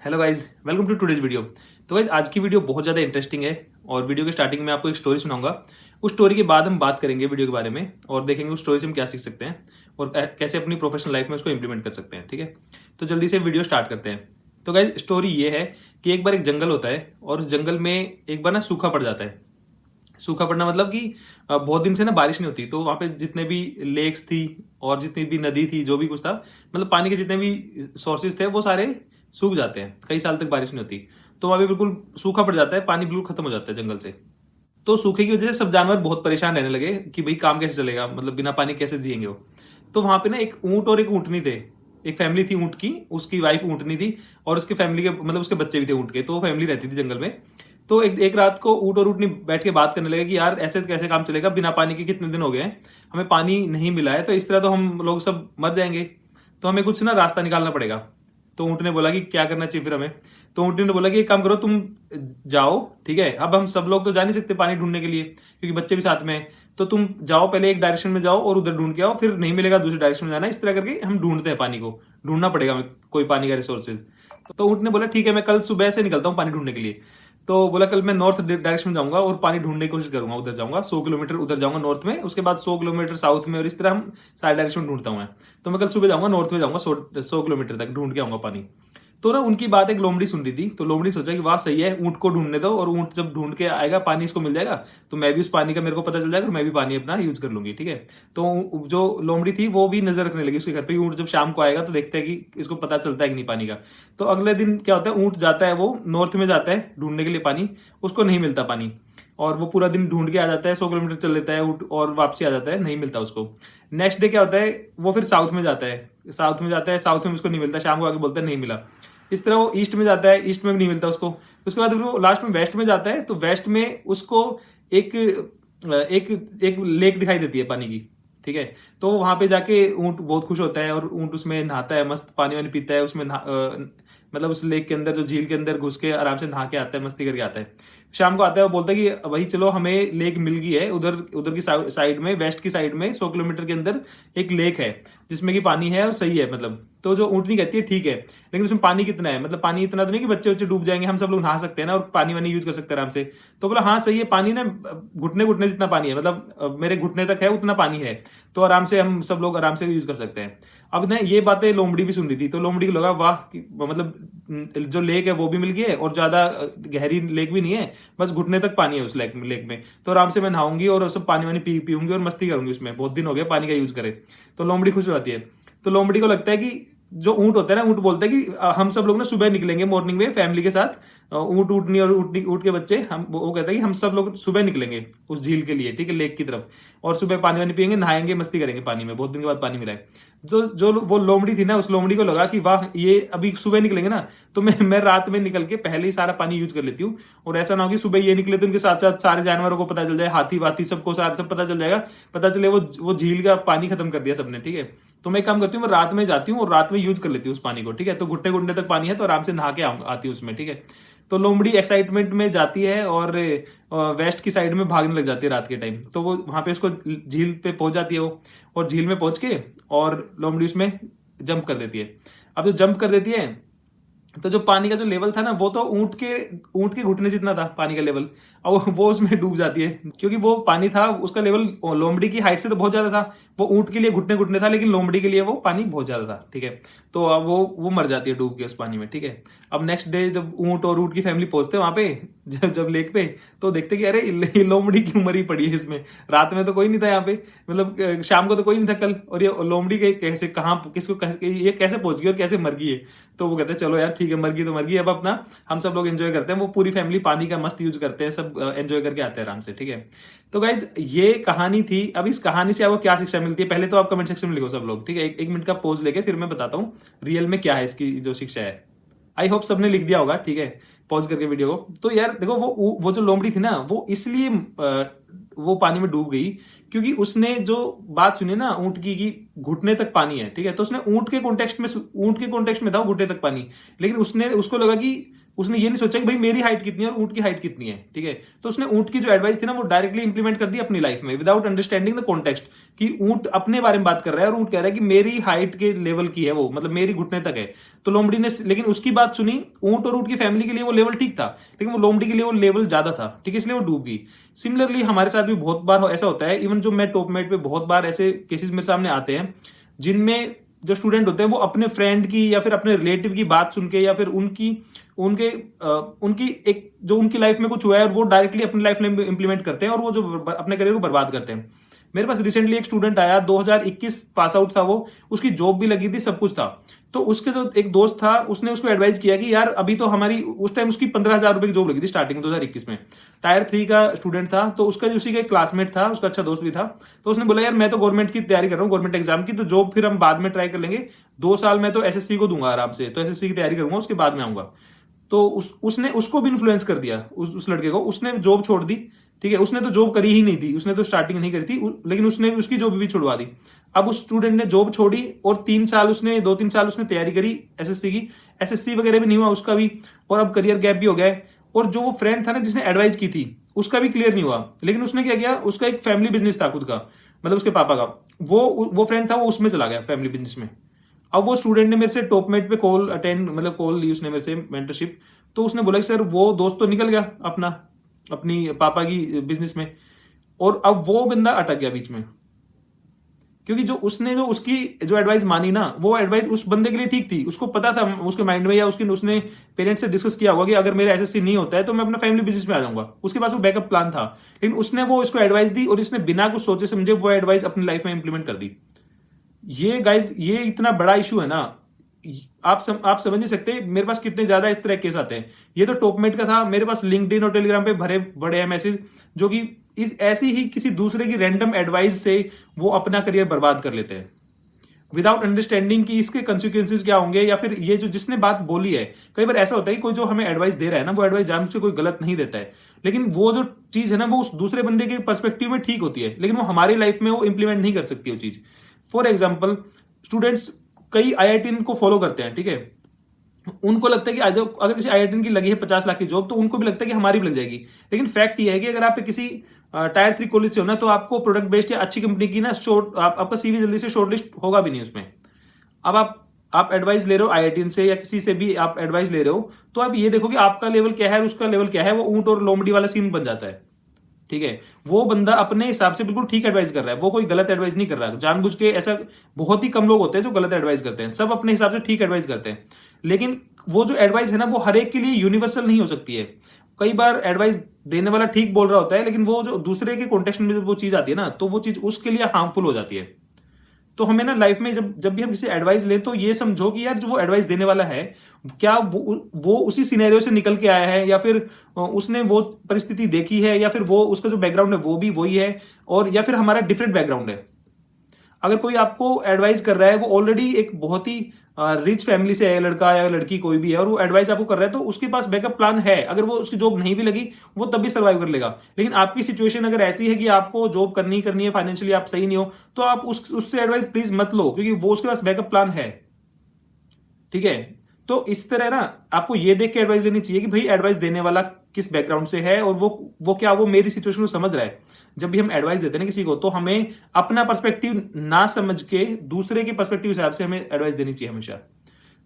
Hello guys, welcome to today's video. तो guys आज की वीडियो बहुत ज़्यादा इंटरेस्टिंग है और वीडियो के स्टार्टिंग में आपको एक स्टोरी सुनाऊंगा। उस स्टोरी के बाद हम बात करेंगे वीडियो के बारे में और देखेंगे उस स्टोरी से हम क्या सीख सकते हैं और कैसे अपनी प्रोफेशनल लाइफ में उसको इंप्लीमेंट कर सकते हैं। ठीक है, तो जल्दी से वीडियो स्टार्ट करते हैं। तो गाइज स्टोरी ये है कि एक बार एक जंगल होता है और उस जंगल में एक बार ना सूखा पड़ जाता है। सूखा पड़ना मतलब कि बहुत दिन से ना बारिश नहीं होती, तो वहां पे जितने भी लेक्स थी और जितनी भी नदी थी, जो भी कुछ था, मतलब पानी के जितने भी सोर्सेज थे वो सारे सूख जाते हैं। कई साल तक बारिश नहीं होती, तो वहां पे बिल्कुल सूखा पड़ जाता है, पानी बिल्कुल खत्म हो जाता है जंगल से। तो सूखे की वजह से सब जानवर बहुत परेशान रहने लगे कि भाई काम कैसे चलेगा, मतलब बिना पानी कैसे जिएंगे वो। तो वहां पे ना एक ऊंट और एक ऊंटनी थे। एक फैमिली थी ऊंट की, उसकी वाइफ ऊंटनी थी और उसके फैमिली के मतलब उसके बच्चे भी थे ऊंट के, तो वो फैमिली रहती थी जंगल में। तो एक रात को ऊंट और ऊंटनी बैठ के बात करने लगे कि यार ऐसे कैसे काम चलेगा, बिना पानी के कितने दिन हो गए हैं, हमें पानी नहीं मिला है, तो इस तरह तो हम लोग सब मर जाएंगे, तो हमें कुछ ना रास्ता निकालना पड़ेगा। तो ऊंट ने बोला कि क्या करना चाहिए फिर हमें। तो ऊंटनी ने बोला कि एक काम करो, तुम जाओ, ठीक है, अब हम सब लोग तो जा नहीं सकते पानी ढूंढने के लिए क्योंकि बच्चे भी साथ में हैं, तो तुम जाओ, पहले एक डायरेक्शन में जाओ और उधर ढूंढ के आओ, फिर नहीं मिलेगा दूसरे डायरेक्शन में जाना, इस तरह करके हम ढूंढते हैं पानी को, ढूंढना पड़ेगा हमें कोई पानी का रिसोर्सेज। तो ऊंट ने बोला ठीक है, मैं कल सुबह से निकलता हूँ पानी ढूंढने के लिए। तो बोला कल मैं नॉर्थ डायरेक्शन में जाऊंगा और पानी ढूंढने की कोशिश करूंगा, उधर जाऊंगा 100 किलोमीटर उधर जाऊंगा नॉर्थ में, उसके बाद 100 किलोमीटर साउथ में, और इस तरह हम सारे डायरेक्शन में ढूंढता हूं मैं। तो मैं कल सुबह जाऊंगा नॉर्थ में, जाऊंगा 100 किलोमीटर तक ढूंढ के आऊंगा पानी। तो ना उनकी बात एक लोमड़ी सुन रही थी, तो लोमड़ी सोचा कि वाह सही है, ऊंट को ढूंढने दो और ऊंट जब ढूंढ के आएगा पानी इसको मिल जाएगा, तो मैं भी उस पानी का मेरे को पता चल जाएगा और मैं भी पानी अपना यूज कर लूंगी। ठीक है, तो जो लोमड़ी थी वो भी नजर रखने लगी उसके घर पे, ऊंट जब शाम को आएगा तो देखते हैं कि इसको पता चलता है कि नहीं पानी का। तो अगले दिन क्या होता है, ऊंट जाता है, वो नॉर्थ में जाता है ढूंढने के लिए पानी, उसको नहीं मिलता पानी, और वो पूरा दिन ढूंढ के आ जाता है, 100 किलोमीटर चल लेता है ऊंट और वापसी आ जाता है, नहीं मिलता उसको। नेक्स्ट डे क्या होता है, वो फिर साउथ में जाता है, साउथ में उसको नहीं मिलता, शाम को आके बोलता है नहीं मिला। इस तरह वो ईस्ट में जाता है, ईस्ट में भी नहीं मिलता उसको। उसके बाद फिर वो लास्ट में वेस्ट में जाता है, तो वेस्ट में उसको एक एक एक लेक दिखाई देती है पानी की। ठीक है, तो वहां पे जाके ऊंट बहुत खुश होता है और ऊंट उसमें नहाता है, मस्त पानी वानी पीता है उसमें, मतलब उस लेक के अंदर, जो झील के अंदर घुस के आराम से नहा के आता है, मस्ती करके आता है। शाम को आता है, वो बोलता है कि भाई चलो हमें लेक मिल गई है, उधर उधर की साइड में, वेस्ट की साइड में 100 किलोमीटर के अंदर एक लेक है जिसमें कि पानी है और सही है, मतलब। तो जो ऊंटनी कहती है ठीक है, लेकिन उसमें पानी कितना है, मतलब पानी इतना तो नहीं कि बच्चे बच्चे डूब जाएंगे, हम सब लोग नहा सकते हैं ना और पानी वानी यूज कर सकते हैं आराम से। तो बोला हाँ सही है, पानी ना घुटने घुटने जितना पानी है, मतलब मेरे घुटने तक है उतना पानी है, तो आराम से हम सब लोग आराम से यूज कर सकते हैं। अब ना ये बातें लोमड़ी भी सुन रही थी, तो लोमड़ी को लगा वाह, मतलब जो लेक है वो भी मिल गई है और ज्यादा गहरी लेक भी नहीं है, बस घुटने तक पानी है उस लेक में, तो आराम से मैं नहाऊंगी और सब पानी वानी पीऊंगी और मस्ती करूंगी उसमें, बहुत दिन हो गए पानी का यूज करे। तो लोमड़ी खुश हो जाती है। तो लोमड़ी को लगता है कि जो ऊंट होता है ना, ऊंट बोलता है कि हम सब लोग ना सुबह निकलेंगे मॉर्निंग में फैमिली के साथ, ऊंट ऊंटनी और ऊंट के बच्चे, हम वो कहता है कि हम सब लोग सुबह निकलेंगे उस झील के लिए, ठीक है, लेक की तरफ, और सुबह पानी वानी पियेंगे, नहाएंगे, मस्ती करेंगे पानी में, बहुत दिन के बाद पानी मिला है। जो वो लोमड़ी थी ना, उस लोमड़ी को लगा कि वाह, ये अभी सुबह निकलेंगे ना, तो मैं रात में निकल के पहले ही सारा पानी यूज कर लेती हूँ, और ऐसा ना हो कि सुबह ये निकले तो उनके साथ साथ सारे जानवरों को पता चल जाए, हाथी वाथी सबको सब पता चल जाएगा, पता चले वो झील का पानी खत्म कर दिया सबने। ठीक है, तो मैं काम करती हूँ, मैं रात में जाती हूँ और रात में यूज कर लेती हूँ उस पानी को। ठीक है, तो घुटने घुटने तक पानी है, तो आराम से नहा के आती हूँ उसमें। ठीक है, तो लोमड़ी एक्साइटमेंट में जाती है और वेस्ट की साइड में भागने लग जाती है रात के टाइम। तो वो वहां पे उसको झील पे पहुंच जाती है वो, और झील में पहुंच के और लोमड़ी उसमें जंप कर देती है। अब जो जंप कर देती है, तो जो पानी का जो लेवल था ना, वो तो ऊंट के घुटने जितना था पानी का लेवल, और वो उसमें डूब जाती है, क्योंकि वो पानी था उसका लेवल लोमड़ी की हाइट से तो बहुत ज्यादा था, वो ऊंट के लिए घुटने घुटने था, लेकिन लोमड़ी के लिए वो पानी बहुत ज्यादा था। ठीक है, तो अब वो मर जाती है डूब के उस पानी में। ठीक है, अब नेक्स्ट डे जब ऊंट और ऊंट की फैमिली पहुंचते हैं वहां पे, जब लेक पे, तो देखते कि अरे ये लोमड़ी क्यों मरी पड़ी है इसमें, रात में तो कोई नहीं था यहाँ पे, मतलब शाम को तो कोई नहीं था कल, और ये लोमड़ी के कैसे, कहाँ, किसको, ये कैसे पहुंच गई और कैसे मर गई है। तो वो कहते हैं चलो यार ठीक है, मर गई तो मर गई, अब अपना हम सब लोग एंजॉय करते हैं, वो पूरी फैमिली पानी का मस्त यूज करते हैं, सब एंजॉय करके आते हैं आराम से। ठीक है, तो गाइज ये कहानी थी। अब इस कहानी से आपको क्या शिक्षा मिलती है, पहले तो आप कमेंट सेक्शन में लिखो सब लोग। ठीक है, एक मिनट का पोज लेके फिर मैं बताता हूँ रियल में क्या है इसकी जो शिक्षा है। आई होप सबने लिख दिया होगा। ठीक है, पॉज करके वीडियो को। तो यार देखो, वो जो लोमड़ी थी ना, वो इसलिए वो पानी में डूब गई क्योंकि उसने जो बात सुनी ना ऊंट की कि घुटने तक पानी है। ठीक है, तो उसने ऊंट के कॉन्टेक्स्ट में था वो घुटने तक पानी, लेकिन उसको लगा कि उसने ये नहीं सोचा कि भाई मेरी हाइट कितनी है और ऊंट की हाइट कितनी है, ठीक है। तो उसने ऊंट की जो एडवाइस थी ना वो डायरेक्टली इंप्लीमेंट कर दी अपनी लाइफ में विदाउट अंडरस्टैंडिंग द कॉन्टेक्स्ट, कि ऊंट अपने बारे में बात कर रहा है और ऊंट कह रहा है कि मेरी हाइट के लेवल की है वो, मतलब मेरी घुटने तक है। तो लोमड़ी ने लेकिन उसकी बात सुनी, ऊंट और ऊंट की फैमिली के लिए वो लेवल ठीक था, लेकिन वो लोमड़ी के लिए वो लेवल ज्यादा था, ठीक है, इसलिए वो डूब गई। सिमिलरली हमारे साथ भी बहुत बार ऐसा होता है, इवन जो मैं टॉपमेट पे बहुत बार ऐसे केसेस मेरे सामने आते हैं जिनमें जो स्टूडेंट होते हैं वो अपने फ्रेंड की या फिर अपने रिलेटिव की बात सुन के या फिर उनकी एक जो उनकी लाइफ में कुछ हुआ है और वो डायरेक्टली अपनी लाइफ में इंप्लीमेंट करते हैं और वो जो अपने करियर को बर्बाद करते हैं। मेरे पास रिसेंटली एक स्टूडेंट आया, 2021 पास आउट था वो, उसकी जॉब भी लगी थी, सब कुछ था। तो उसके जो एक दोस्त था उसने उसको एडवाइस किया कि यार अभी तो हमारी उस टाइम उसकी 15,000 रुपए की जॉब लगी थी स्टार्टिंग 2021 में, टायर 3 का स्टूडेंट था। तो उसका उसी का एक क्लासमेट था, उसका अच्छा दोस्त भी था। तो उसने बोला यार मैं तो गवर्नमेंट की तैयारी कर रहा हूँ, गवर्नमेंट एग्जाम की, तो जॉब फिर हम बाद में ट्राई कर लेंगे, 2 साल मैं तो एसएससी को दूंगा आराम से, तो एसएससी की तैयारी करूंगा उसके बाद में आऊंगा। तो उसने उसको भी इन्फ्लुएंस कर दिया, उस लड़के को, उसने जॉब छोड़ दी, ठीक है। उसने तो जॉब करी ही नहीं थी, उसने तो स्टार्टिंग नहीं करी थी, लेकिन उसने भी उसकी जॉब भी छुड़वा दी। अब उस स्टूडेंट ने जॉब छोड़ी और 2-3 साल उसने तैयारी करी एसएससी की, एसएससी वगैरह भी नहीं हुआ उसका भी, और अब करियर गैप भी हो गया है। और जो वो फ्रेंड था ना जिसने एडवाइस की थी उसका भी क्लियर नहीं हुआ, लेकिन उसने क्या किया, उसका एक फैमिली बिजनेस था खुद का, मतलब उसके पापा का, वो फ्रेंड था वो उसमें चला गया फैमिली बिजनेस में। अब वो स्टूडेंट ने मेरे से टॉपमेट पे कॉल ली उसने मेरे से मेंटरशिप। तो उसने बोला कि सर वो दोस्त तो निकल गया अपनी पापा की बिजनेस में, और अब वो बंदा अटक गया बीच में, क्योंकि जो उसकी जो एडवाइस मानी ना, वो एडवाइस उस बंदे के लिए ठीक थी, उसको पता था उसके माइंड में, या उसने पेरेंट्स से डिस्कस किया होगा कि अगर मेरा एसएससी नहीं होता है तो मैं अपना फैमिली बिजनेस में आ जाऊंगा, उसके पास वो बैकअप प्लान था। लेकिन उसने वो इसको एडवाइस दी और इसने बिना कुछ सोचे समझे वो एडवाइस अपनी लाइफ में इंप्लीमेंट कर दी। ये गाइज ये इतना बड़ा इशू है ना, आप समझ नहीं सकते मेरे पास कितने ज्यादा इस तरह केस आते हैं। ये तो टॉपमेट का था, मेरे पास लिंक्डइन और टेलीग्राम पे भरे बड़े हैं मैसेज, जो कि इस ऐसी ही किसी दूसरे की रैंडम एडवाइस से वो अपना करियर बर्बाद कर लेते हैं विदाउट अंडरस्टैंडिंग कि इसके कंसिक्वेंसेज क्या होंगे, या फिर ये जो जिसने बात बोली है। कई बार ऐसा होता है कि कोई जो हमें एडवाइस दे रहा है ना, वो एडवाइस जानबूझ के कोई गलत नहीं देता है, लेकिन वो जो चीज है ना वो उस दूसरे बंदे के पर्सपेक्टिव में ठीक होती है, लेकिन वो हमारी लाइफ में वो इंप्लीमेंट नहीं कर सकती वो चीज। फॉर एग्जाम्पल, स्टूडेंट्स कई आईआईटीएन को फॉलो करते हैं, ठीक है, उनको लगता है कि आज अगर किसी आईआईटीएन की लगी है 50 लाख की जॉब, तो उनको भी लगता है कि हमारी भी लग जाएगी। लेकिन फैक्ट ये है कि अगर आप किसी टायर 3 कॉलेज से हो ना, तो आपको प्रोडक्ट बेस्ड या अच्छी कंपनी की ना आपका सीवी जल्दी से शॉर्टलिस्ट होगा भी नहीं उसमें। अब आप एडवाइस ले रहे हो आईआईटीएन से या किसी से भी आप एडवाइस ले रहे हो, तो आप ये देखो कि आपका लेवल क्या है और उसका लेवल क्या है, वो ऊंट और लोमड़ी वाला सीन बन जाता है, ठीक है। वो बंदा अपने हिसाब से बिल्कुल ठीक एडवाइस कर रहा है, वो कोई गलत एडवाइस नहीं कर रहा है जानबूझ के। ऐसा बहुत ही कम लोग होते हैं जो गलत एडवाइस करते हैं, सब अपने हिसाब से ठीक एडवाइस करते हैं। लेकिन वो जो एडवाइस है ना वो हर एक के लिए यूनिवर्सल नहीं हो सकती है। कई बार एडवाइस देने वाला ठीक बोल रहा होता है, लेकिन वो जो दूसरे के कॉन्टेक्स्ट में वो चीज आती है ना, तो वो चीज उसके लिए हार्मफुल हो जाती है। तो हमें ना लाइफ में जब भी हम किसी एडवाइस लें तो ये समझो कि यार जो वो एडवाइस देने वाला है, क्या वो उसी सिनेरियो से निकल के आया है, या फिर उसने वो परिस्थिति देखी है, या फिर वो उसका जो बैकग्राउंड है वो भी वही है, और या फिर हमारा डिफरेंट बैकग्राउंड है। अगर कोई आपको एडवाइस कर रहा है, वो ऑलरेडी एक बहुत ही रिच फैमिली से है, लड़का या लड़की कोई भी है, और वो एडवाइस आपको कर रहा है, तो उसके पास बैकअप प्लान है। अगर वो उसकी जॉब नहीं भी लगी वो तब भी सर्वाइव कर लेगा। लेकिन आपकी सिचुएशन अगर ऐसी है कि आपको जॉब करनी है, फाइनेंशियली आप सही नहीं हो, तो आप उससे एडवाइस प्लीज मत लो, क्योंकि वो उसके पास बैकअप प्लान है, ठीक है। तो इस तरह ना आपको ये देख के एडवाइस लेनी चाहिए कि भाई एडवाइस देने वाला किस बैकग्राउंड से है, और वो मेरी सिचुएशन को समझ रहा है। जब भी हम एडवाइस देते हैं ना किसी को, तो हमें अपना पर्सपेक्टिव ना समझ के दूसरे के पर्सपेक्टिव हिसाब से हमें एडवाइस देनी चाहिए हमेशा।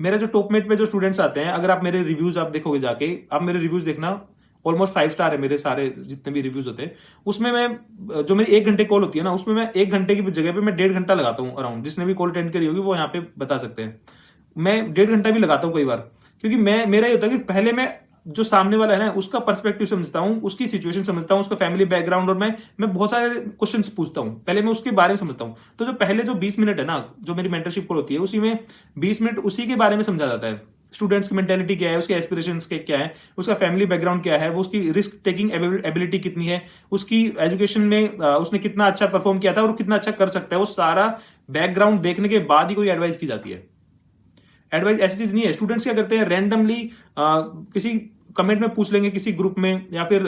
मेरा जो टॉपमेट में जो स्टूडेंट्स आते हैं, अगर आप मेरे रिव्यूज आप देखोगे जाके, आप मेरे रिव्यूज देखना, ऑलमोस्ट 5 स्टार है मेरे सारे जितने भी रिव्यूज होते हैं। उसमें मैं जो मेरी 1 घंटे कॉल होती है ना, उसमें मैं 1 घंटे की जगह पे मैं 1.5 घंटा लगाता हूँ अराउंड। जिसने भी कॉल अटेंड करी होगी वो यहाँ पे बता सकते हैं। मैं 1.5 घंटा भी लगाता हूँ कई बार, क्योंकि मेरा ये होता है कि पहले मैं जो सामने वाला है ना उसका पर्सपेक्टिव समझता हूँ, उसकी सिचुएशन समझता हूँ, उसका फैमिली बैकग्राउंड, और मैं बहुत सारे क्वेश्चंस पूछता हूँ, पहले मैं उसके बारे में समझता हूँ। तो जो पहले जो 20 मिनट है ना, जो मेरी मेंटरशिप कॉल होती है, उसी में 20 मिनट उसी के बारे में समझा जाता है। स्टूडेंट्स की मेंटेलिटी क्या है, उसके एस्पिरेशंस के क्या है, उसका फैमिली बैकग्राउंड क्या है, वो उसकी रिस्क टेकिंग एबिलिटी कितनी है, उसकी एजुकेशन में उसने कितना अच्छा परफॉर्म किया था और कितना अच्छा कर सकता है, वो सारा बैकग्राउंड देखने के बाद ही कोई एडवाइस की जाती है। एडवाइस ऐसी चीज नहीं है। स्टूडेंट्स क्या करते हैं, रैंडमली किसी कमेंट में पूछ लेंगे, किसी ग्रुप में, या फिर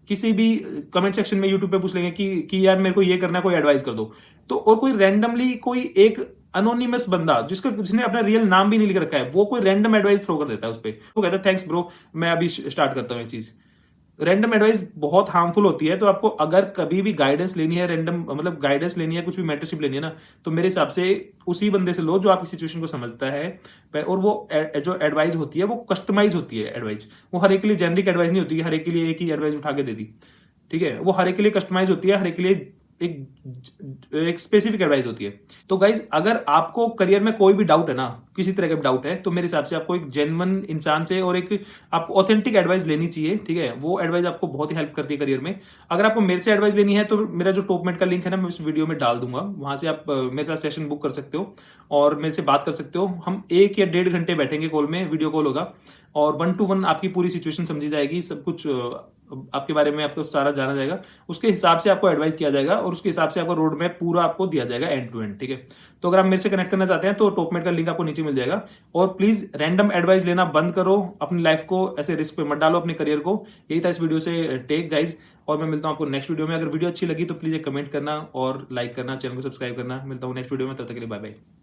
किसी भी कमेंट सेक्शन में यूट्यूब पे पूछ लेंगे कि यार मेरे को ये करना है, कोई एडवाइस कर दो। तो और कोई रैंडमली कोई एक अनोनिमस बंदा जिसने अपना रियल नाम भी नहीं लिख रखा है, वो कोई रैंडम एडवाइस थ्रो कर देता है उस पर, वो कहता है थैंक्स ब्रो, मैं अभी स्टार्ट करता हूँ ये चीज। रैंडम एडवाइस बहुत हार्मफुल होती है। तो आपको अगर कभी भी गाइडेंस लेनी है, रैंडम मतलब गाइडेंस लेनी है, कुछ भी मेंटरशिप लेनी है ना, तो मेरे हिसाब से उसी बंदे से लो जो आपकी सिचुएशन को समझता है। और वो जो एडवाइस होती है वो कस्टमाइज होती है एडवाइस, वो हर एक के लिए जेनरिक एडवाइस नहीं होती, हर एक के लिए एक ही एडवाइस उठा के दे दी, ठीक है। वो हर एक के लिए कस्टमाइज होती है, हर एक के लिए एक स्पेसिफिक एडवाइस होती है। तो गाइज अगर आपको करियर में कोई भी डाउट है ना, किसी तरह का डाउट है, तो मेरे हिसाब से आपको एक जेन्युइन इंसान से और एक आपको ऑथेंटिक एडवाइस लेनी चाहिए, ठीक है। वो एडवाइस आपको बहुत ही हेल्प करती है करियर में। अगर आपको मेरे से एडवाइस लेनी है तो मेरा जो टॉपमेट का लिंक है ना, मैं इस वीडियो में डाल दूंगा, वहां से आप मेरे साथ सेशन बुक कर सकते हो और मेरे से बात कर सकते हो। हम 1 या 1.5 घंटे बैठेंगे कॉल में, वीडियो कॉल होगा, और 1 to 1 आपकी पूरी सिचुएशन समझी जाएगी, सब कुछ आपके बारे में आपको सारा जाना जाएगा, उसके हिसाब से आपको एडवाइस किया जाएगा और उसके हिसाब से आपको रोड मैप पूरा आपको दिया जाएगा एंड टू एंड, ठीक है। तो अगर आप मेरे से कनेक्ट करना चाहते हैं तो टॉपमेट का लिंक आपको नीचे मिल जाएगा। और प्लीज रैंडम एडवाइस लेना बंद करो, अपनी लाइफ को ऐसे रिस्क पे मत डालो, अपने करियर को। यही था इस वीडियो से टेक गाइज, और मैं मिलता हूं आपको नेक्स्ट वीडियो में। अगर वीडियो अच्छी लगी तो प्लीज एक कमेंट करना और लाइक करना, चैनल को सब्सक्राइब करना। मिलता हूं नेक्स्ट वीडियो में, तब तक के लिए बाय बाय।